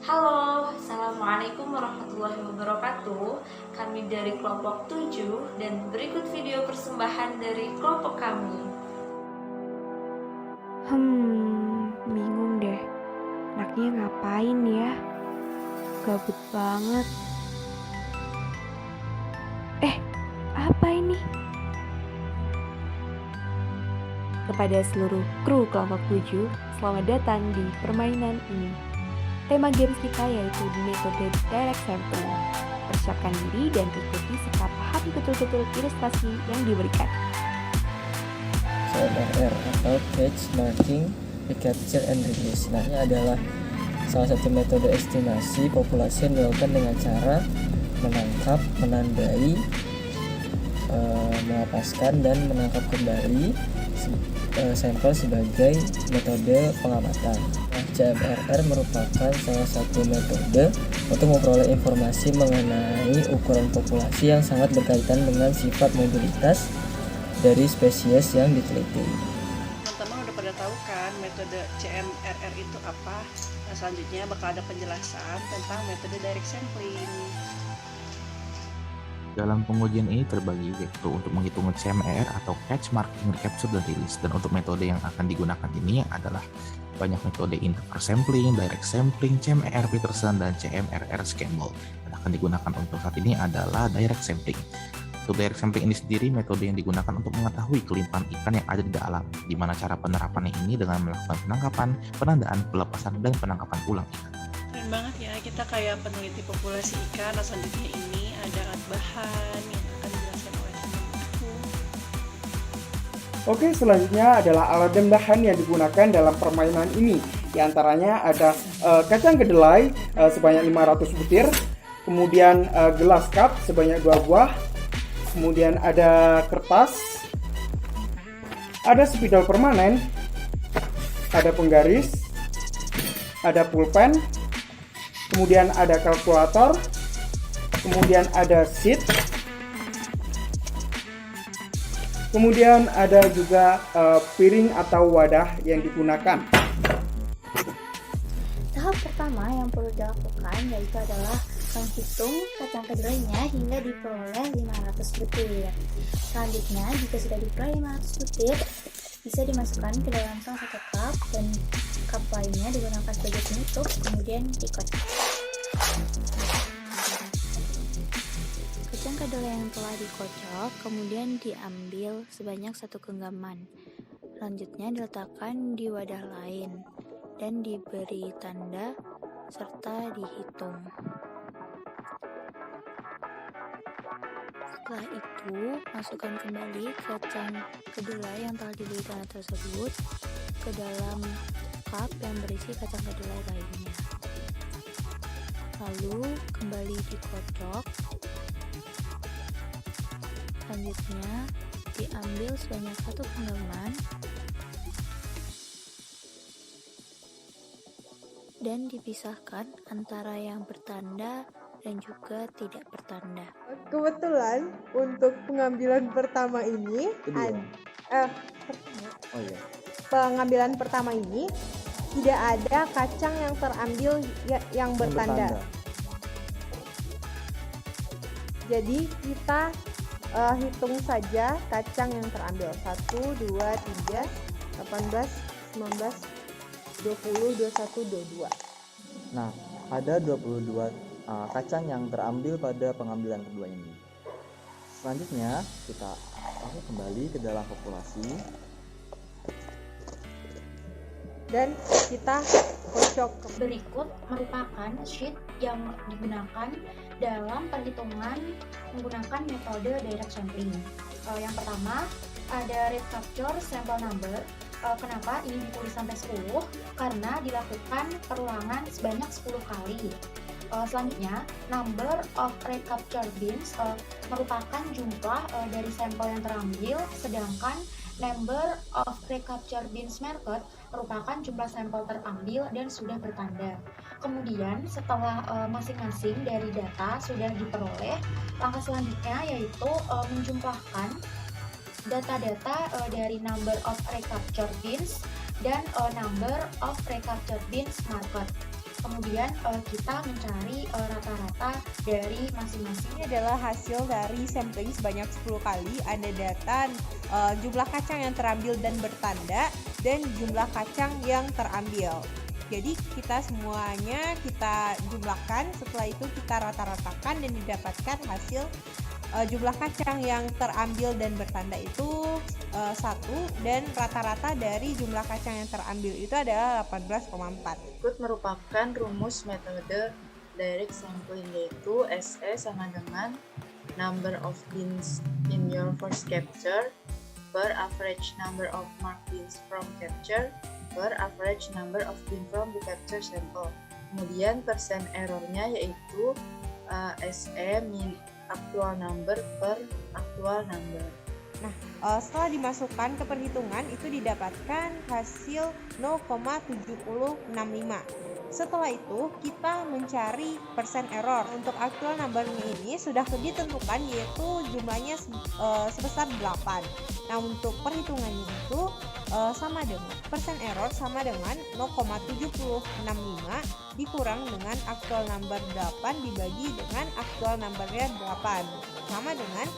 Halo, Assalamualaikum warahmatullahi wabarakatuh. Kami dari kelompok 7 dan berikut video persembahan dari kelompok kami. Bingung deh. Anaknya ngapain ya? Gabut banget. Apa ini? Kepada seluruh kru kelompok 7, selamat datang di permainan ini. Tema games kita yaitu metode direct sampling. Persiapkan diri dan ikuti serta pahami betul-betul ilustrasi yang diberikan. CMRR atau Catch, Marking, Recapture, and Release. Nah, ini adalah salah satu metode estimasi populasi yang dilakukan dengan cara menangkap, menandai, melepaskan, dan menangkap kembali sampel sebagai metode pengamatan. Nah, CMRR merupakan salah satu metode untuk memperoleh informasi mengenai ukuran populasi yang sangat berkaitan dengan sifat mobilitas dari spesies yang diteliti. Teman-teman udah pada tahu kan metode CMRR itu apa? Nah, selanjutnya bakal ada penjelasan tentang metode direct sampling. Dalam pengujian ini terbagi yaitu untuk menghitung CMRR atau Catch, Marking, Recapture, dan Release. Dan untuk metode yang akan digunakan ini adalah banyak metode interval sampling, direct sampling, CMRR Peterson, dan CMRR Scamble. Dan akan digunakan untuk saat ini adalah direct sampling. Untuk direct sampling ini sendiri metode yang digunakan untuk mengetahui kelimpahan ikan yang ada di dalam, di mana cara penerapannya ini dengan melakukan penangkapan, penandaan, pelepasan, dan penangkapan ulang ikan. Keren banget ya, kita kayak peneliti populasi ikan. Nah, selanjutnya ini ada alat bahan yang akan dijelaskan oleh teman-temanku. Oke, selanjutnya adalah alat dan bahan yang digunakan dalam permainan ini. Di antaranya ada kacang kedelai sebanyak 500 butir, kemudian gelas cup sebanyak 2 buah, kemudian ada kertas, ada spidol permanen, ada penggaris, ada pulpen, kemudian ada kalkulator, kemudian ada sheet, kemudian ada juga piring atau wadah yang digunakan. Tahap pertama yang perlu dilakukan yaitu adalah menghitung kacang kedelainya hingga diperoleh 500 butir. Selanjutnya, jika sudah diperoleh 500 butir, bisa dimasukkan ke dalam salah satu cup dan cup lainnya digunakan sebagai penutup, kemudian dikocok. Kacang kedelai yang telah dikocok kemudian diambil sebanyak 1 genggaman. Selanjutnya diletakkan di wadah lain dan diberi tanda serta dihitung. Setelah itu, masukkan kembali kacang kedelai yang telah diberi tanda tersebut ke dalam cup yang berisi kacang kedelai lainnya. Lalu kembali dikocok. Selanjutnya diambil sebanyak 1 genggaman dan dipisahkan antara yang bertanda dan juga tidak bertanda. Kebetulan untuk pengambilan pertama ini pengambilan pertama ini tidak ada kacang yang terambil yang bertanda. Jadi kita hitung saja kacang yang terambil 1, 2, 3, 18, 19, 20, 21, 22. Nah, ada 22 kacang yang terambil pada pengambilan kedua ini. Selanjutnya, kita masuk kembali ke dalam populasi dan kita kocok. Berikut merupakan sheet yang digunakan dalam perhitungan menggunakan metode direct sampling. Yang pertama ada recapture sample number. Kenapa ini ditulis sampai 10? Karena dilakukan perulangan sebanyak 10 kali. Selanjutnya, number of recapture bins merupakan jumlah dari sampel yang terambil, sedangkan number of recapture bins marked merupakan jumlah sampel terambil dan sudah bertanda. Kemudian setelah masing-masing dari data sudah diperoleh, langkah selanjutnya yaitu menjumlahkan data-data dari number of recapture bins dan number of recapture bins marked. Kemudian kita mencari rata-rata dari masing-masing. Ini adalah hasil dari sampling sebanyak 10 kali. Ada data jumlah kacang yang terambil dan bertanda dan jumlah kacang yang terambil. Jadi kita semuanya kita jumlahkan, setelah itu kita rata-ratakan dan didapatkan hasil jumlah kacang yang terambil dan bertanda itu 1, dan rata-rata dari jumlah kacang yang terambil itu adalah 18,4. Berikut merupakan rumus metode direct sampling, yaitu SE sama dengan number of beans in your first capture per average number of marked beans from capture per average number of beans from the capture sample. Kemudian persen errornya yaitu SE min actual number per actual number. Nah, setelah dimasukkan ke perhitungan itu didapatkan hasil 0,7065. Setelah itu kita mencari persen error. Untuk actual number-nya ini sudah ditentukan, yaitu jumlahnya sebesar 8. Nah, untuk perhitungannya itu sama dengan persen error sama dengan 0,7065 dikurang dengan actual number 8 dibagi dengan actual number-nya 8 sama dengan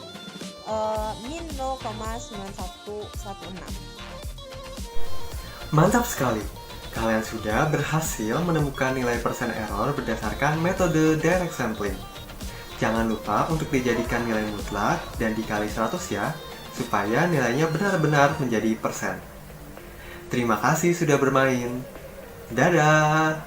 min 0,9116. Mantap sekali! Kalian sudah berhasil menemukan nilai persen error berdasarkan metode direct sampling. Jangan lupa untuk dijadikan nilai mutlak dan dikali 100 ya, supaya nilainya benar-benar menjadi persen. Terima kasih sudah bermain. Dadah!